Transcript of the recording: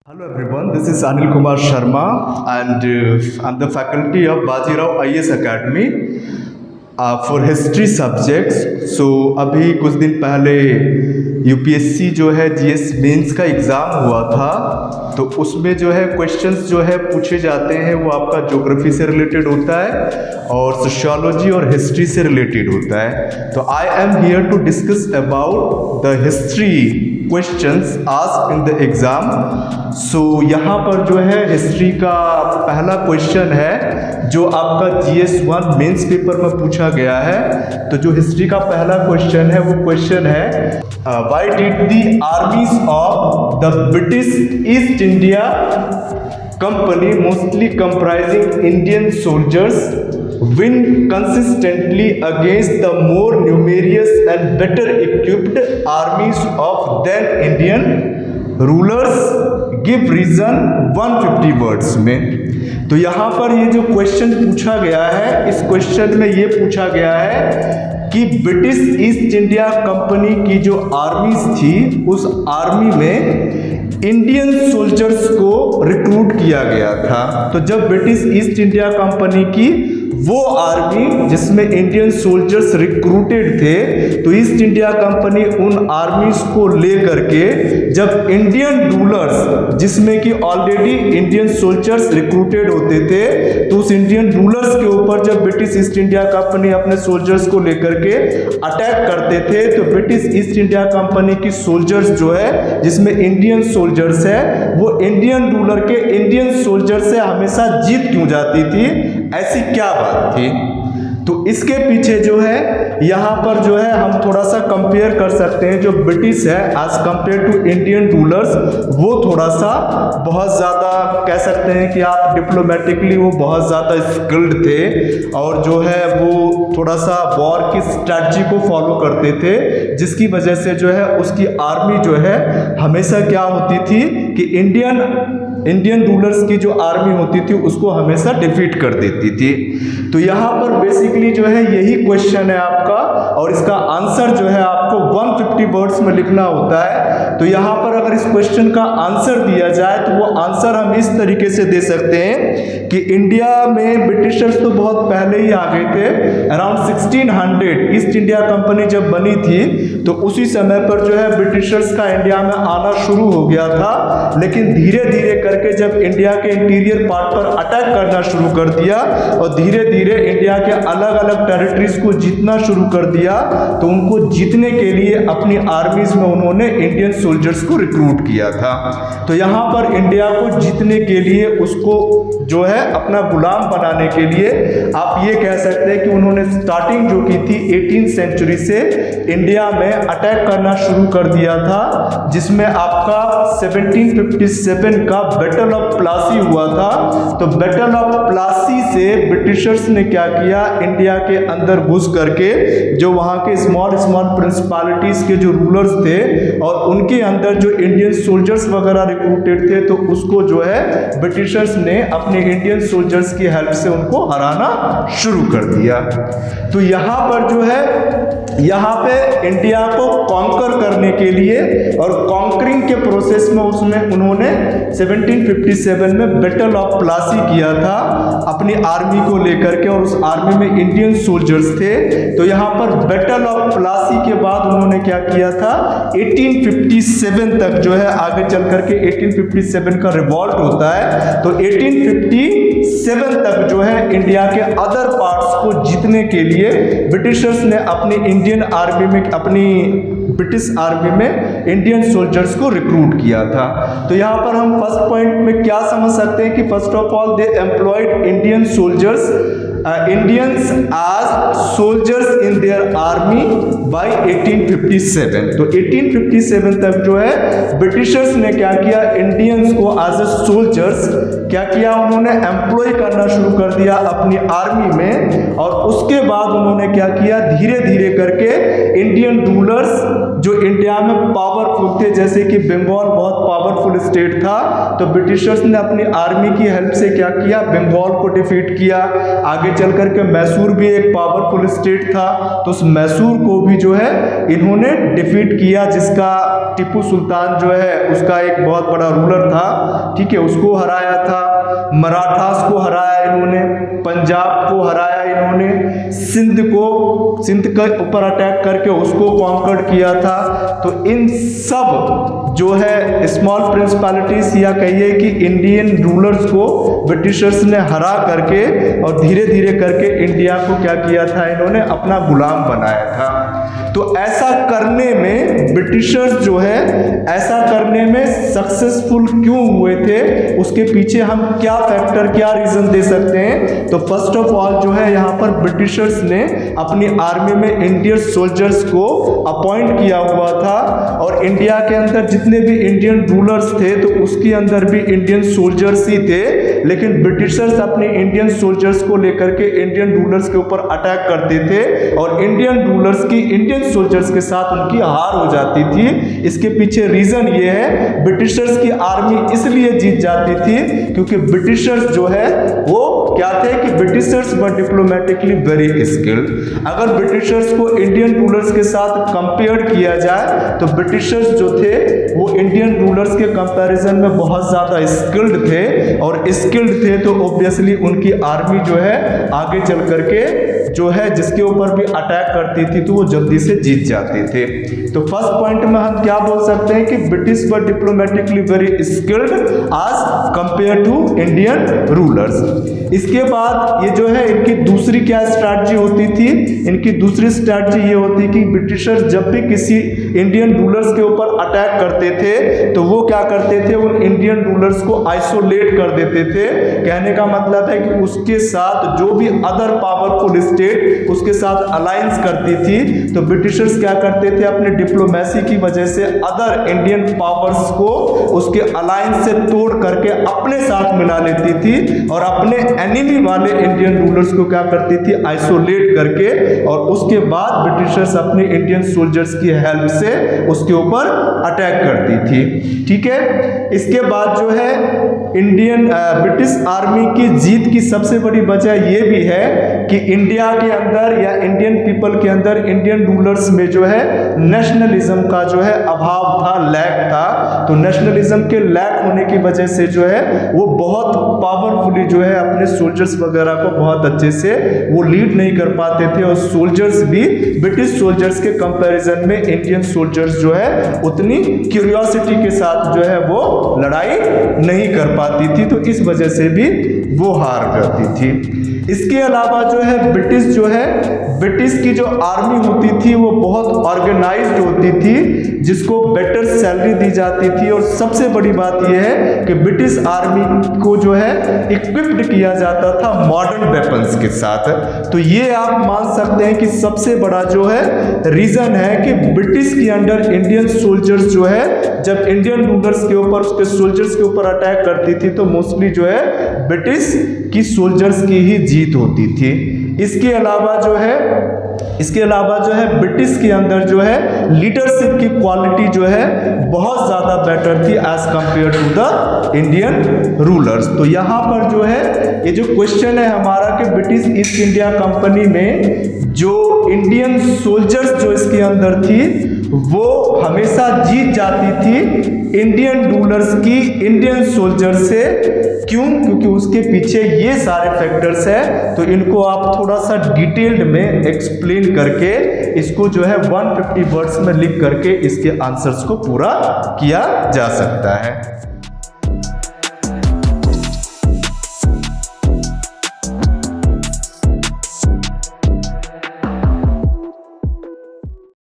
Hello everyone, this is Anil Kumar Sharma and I'm the faculty of Bajirao IAS Academy for history subjects. So अभी कुछ दिन पहले UPSC जो है GS mains का exam हुआ था, तो उसमें जो है क्वेश्चंस जो है पूछे जाते हैं वो आपका ज्योग्राफी से रिलेटेड होता है और सोशियोलॉजी और हिस्ट्री से रिलेटेड होता है। तो I am here to discuss about the history questions asked in the exam. So यहाँ पर जो है हिस्ट्री का पहला क्वेश्चन है जो आपका GS1 मेंस पेपर में पूछा गया है। तो जो हिस्ट्री का पहला क्वेश्चन है वो क्वेश्चन है why did the armies of the British east India company mostly comprising Indian soldiers win consistently against the more numerous and better equipped armies of then Indian rulers? Give reason 150 words में। तो यहाँ पर ये जो question पूछा गया है, इस क्वेश्चन में ये पूछा गया है कि ब्रिटिश ईस्ट इंडिया कंपनी की जो आर्मीज थी उस आर्मी में इंडियन सोल्जर्स को रिक्रूट किया गया था। तो जब ब्रिटिश ईस्ट इंडिया कंपनी की वो आर्मी जिसमें इंडियन सोल्जर्स रिक्रूटेड थे, तो ईस्ट इंडिया कंपनी उन आर्मीज को लेकर के जब इंडियन रूलर्स जिसमें कि ऑलरेडी इंडियन सोल्जर्स रिक्रूटेड होते थे, तो उस इंडियन रूलर्स के ऊपर जब ब्रिटिश ईस्ट इंडिया कंपनी अपने सोल्जर्स को लेकर के अटैक करते थे, तो ब्रिटिश ईस्ट इंडिया कंपनी की सोल्जर्स जो है जिसमें इंडियन सोल्जर्स है वो इंडियन रूलर के इंडियन सोल्जर से हमेशा जीत क्यों जाती थी, ऐसी क्या बात थी। तो इसके पीछे जो है यहाँ पर जो है हम थोड़ा सा कंपेयर कर सकते हैं। जो ब्रिटिश है as compare to Indian rulers वो थोड़ा सा बहुत ज़्यादा कह सकते हैं कि आप डिप्लोमेटिकली वो बहुत ज़्यादा स्किल्ड थे और जो है वो थोड़ा सा वॉर की स्ट्रैटेजी को फॉलो करते थे, जिसकी वजह से जो है उसकी आर्मी जो है हमेशा क्या होती थी कि इंडियन रूलर्स की जो आर्मी होती थी उसको हमेशा डिफीट कर देती थी। तो यहाँ पर बेसिकली जो है यही क्वेश्चन है आपका और इसका आंसर जो है आपको 150 वर्ड्स में लिखना होता है। तो यहाँ पर अगर इस क्वेश्चन का आंसर दिया जाए तो वो आंसर हम इस तरीके से दे सकते हैं कि इंडिया में ब्रिटिशर्स तो बहुत पहले ही आ गए थे। अराउंड 1600 ईस्ट इंडिया कंपनी जब बनी थी तो उसी समय पर जो है ब्रिटिशर्स का इंडिया में आना शुरू हो गया था, लेकिन धीरे धीरे करके जब इंडिया के इंटीरियर पार्ट पर अटैक करना शुरू कर दिया और धीरे धीरे इंडिया के अलग अलग टेरिटरीज को जीतना शुरू कर दिया, तो उनको जीतने के लिए अपनी आर्मीज में उन्होंने इंडियन सोल्जर्स को रिक्रूट किया था। तो यहाँ पर इंडिया को जीतने के लिए उसको जो है अपना गुलाम बनाने के लिए आप ये कह सकते हैं कि उन्होंने स्टार्टिंग जो की थी 18th सेंचुरी से इंडिया में अटैक करना शुरू कर दिया था, जिसमें आपका 1757 का बैटल ऑफ प्लासी हुआ था। तो बैटल ऑफ प्लासी से ब्रिटिशर्स ने क्या किया, इंडिया के अंदर घुस करके जो वहाँ के स्मॉल प्रिंसिपैलिटीज के जो रूलर्स थे और उनके अंदर जो इंडियन सोल्जर्स वगैरह रिक्रूटेड थे, तो उसको जो है ब्रिटिशर्स ने अपने इंडियन सोल्जर्स की हेल्प से उनको हराना शुरू कर दिया। तो यहाँ पर जो है यहाँ पे इंडिया को कॉन्कर करने के लिए और कॉन्करिंग के प्रोसेस में उसमें उन्होंने 1757 में बैटल ऑफ प्लासी किया था अपनी आर्मी को लेकर के, और उस आर्मी में इंडियन सोल्जर्स थे। तो यहाँ पर बैटल ऑफ प्लासी के बाद उन्होंने क्या किया था, 1857 तक जो है आगे चल करके 1857 का रिवॉल्ट होता है। तो 1857 तक जो है इंडिया के अदर पार्ट्स को जीतने के लिए ब्रिटिशर्स ने अपनी इंडियन आर्मी में अपनी ब्रिटिश आर्मी में इंडियन सोल्जर्स को रिक्रूट किया था। तो यहाँ पर हम फर्स्ट पॉइंट में क्या समझ सकते हैं कि first of all they employed Indian soldiers Indians as soldiers in their army by 1857। तो 1857 तक जो है ब्रिटिशर्स ने क्या किया, इंडियंस को एज ए सोल्जर्स क्या किया, उन्होंने एम्प्लॉय करना शुरू कर दिया अपनी आर्मी में। और उसके बाद उन्होंने क्या किया, धीरे धीरे करके इंडियन रूलर्स जो इंडिया में पावरफुल थे, जैसे कि बंगाल बहुत पावरफुल स्टेट था, तो ब्रिटिशर्स ने अपनी आर्मी की हेल्प से क्या किया, बंगाल को डिफीट किया। आगे चल करके मैसूर भी एक पावरफुल स्टेट था, तो उस मैसूर को भी जो है इन्होंने डिफीट किया, जिसका टीपू सुल्तान जो है उसका एक बहुत बड़ा रूलर था, ठीक है, उसको हराया था। मराठास को हराया इन्होंने, पंजाब को हराया इन्होंने, सिंध के ऊपर अटैक करके उसको कॉन्कर किया था। तो इन सब जो है स्मॉल प्रिंसिपैलिटीज या कहिए कि इंडियन रूलर्स को ब्रिटिशर्स ने हरा करके और धीरे धीरे करके इंडिया को क्या किया था, इन्होंने अपना गुलाम बनाया था। तो ऐसा करने में ब्रिटिशर्स जो है ऐसा करने में सक्सेसफुल क्यों हुए थे, उसके पीछे हम क्या फैक्टर, क्या रीजन दे सकते हैं। तो फर्स्ट ऑफ ऑल जो है यहाँ पर ब्रिटिशर्स ने अपनी आर्मी में इंडियन सोल्जर्स को अपॉइंट किया हुआ था, और इंडिया के अंदर जितने भी इंडियन रूलर्स थे तो उसके अंदर भी इंडियन सोल्जर्स ही थे। लेकिन ब्रिटिशर्स अपने इंडियन सोल्जर्स को लेकर के इंडियन रूलर्स के ऊपर अटैक करते थे, और इंडियन रूलर्स की इंडियन सोल्जर्स के साथ उनकी हार हो जाती थी। इसके पीछे रीजन ये है, ब्रिटिशर्स की आर्मी इसलिए जीत जाती थी क्योंकि ब्रिटिशर्स जो है वो क्या थे कि Britishers were diplomatically very skilled. अगर ब्रिटिशर्स को इंडियन रूलर्स के साथ कंपेयर किया जाए तो ब्रिटिशर्स जो थे वो इंडियन रूलर्स के कंपैरिजन में बहुत ज़्यादा स्किल्ड थे, और स्किल्ड थे तो ऑब्वियसली उनकी आर्मी जो है आगे चल करके जो है जिसके ऊपर भी अटैक करती थी तो वो जल्दी से जीत जाते थे। तो फर्स्ट पॉइंट में हम क्या बोल सकते हैं कि British were diplomatically very skilled आज कंपेयर टू इंडियन रूलर्स। इसके बाद ये जो है इनकी दूसरी क्या स्ट्रैटेजी होती थी, इनकी दूसरी स्ट्रैटेजी ये होती कि ब्रिटिशर्स जब भी किसी इंडियन रूलर्स के ऊपर अटैक करते थे तो वो क्या करते थे, उन इंडियन रूलर्स को आइसोलेट कर देते थे। कहने का मतलब है कि उसके साथ जो भी अदर पावरफुल स्टेट उसके साथ अलायंस करती थी तो ब्रिटिशर्स क्या करते थे, अपने डिप्लोमेसी की वजह से अदर इंडियन पावर्स को उसके अलायंस से तोड़ करके अपने साथ मिला लेती थी, और अपने एनिमी वाले इंडियन रूलर्स को क्या करती थी, आइसोलेट करके, और उसके बाद ब्रिटिशर्स अपने इंडियन सोल्जर्स की हेल्प से उसके ऊपर अटैक करती थी। ठीक है, इसके बाद जो है इंडियन ब्रिटिश आर्मी की जीत की सबसे बड़ी वजह ये भी है कि इंडिया के अंदर या इंडियन पीपल के अंदर इंडियन रूलर्स में जो है नेशनलिज्म का जो है अभाव था, लैक था। तो नेशनलिज्म के लैक होने की वजह से जो है वो बहुत पावरफुली जो है अपने सोल्जर्स वगैरह को बहुत अच्छे से वो लीड नहीं कर पाते थे, और सोल्जर्स भी ब्रिटिश सोल्जर्स के कंपैरिजन में इंडियन सोल्जर्स जो है उतनी क्यूरियोसिटी के साथ जो है वो लड़ाई नहीं कर पाती थी, तो इस वजह से भी वो हार जाती थी। इसके अलावा जो है ब्रिटिश की जो आर्मी होती थी वो बहुत ऑर्गेनाइज्ड होती थी, जिसको बेटर सैलरी दी जाती थी, और सबसे बड़ी बात यह है कि ब्रिटिश आर्मी को जो है इक्विप्ड किया जाता था मॉडर्न वेपन्स के साथ। तो ये आप मान सकते हैं कि सबसे बड़ा जो है रीजन है कि ब्रिटिश के अंडर इंडियन सोल्जर्स जो है जब इंडियन रूलर्स के ऊपर उसके सोल्जर्स के ऊपर अटैक करती थी तो मोस्टली जो है ब्रिटिश की सोल्जर्स की ही जीत होती थी। इसके अलावा जो है ब्रिटिश के अंदर जो है लीडरशिप की क्वालिटी जो है बहुत ज़्यादा बेटर थी as compare to the Indian rulers. तो यहाँ पर जो है ये जो क्वेश्चन है हमारा कि ब्रिटिश ईस्ट इंडिया कंपनी में जो इंडियन सोल्जर्स जो इसके अंदर थी वो हमेशा जीत जाती थी इंडियन रूलर्स की इंडियन सोल्जर से। क्यों? क्योंकि उसके पीछे ये सारे फैक्टर्स हैं। तो इनको आप थोड़ा सा डिटेल्ड में एक्सप्लेन करके इसको जो है 150 वर्ड्स में लिख करके इसके आंसर्स को पूरा किया जा सकता है।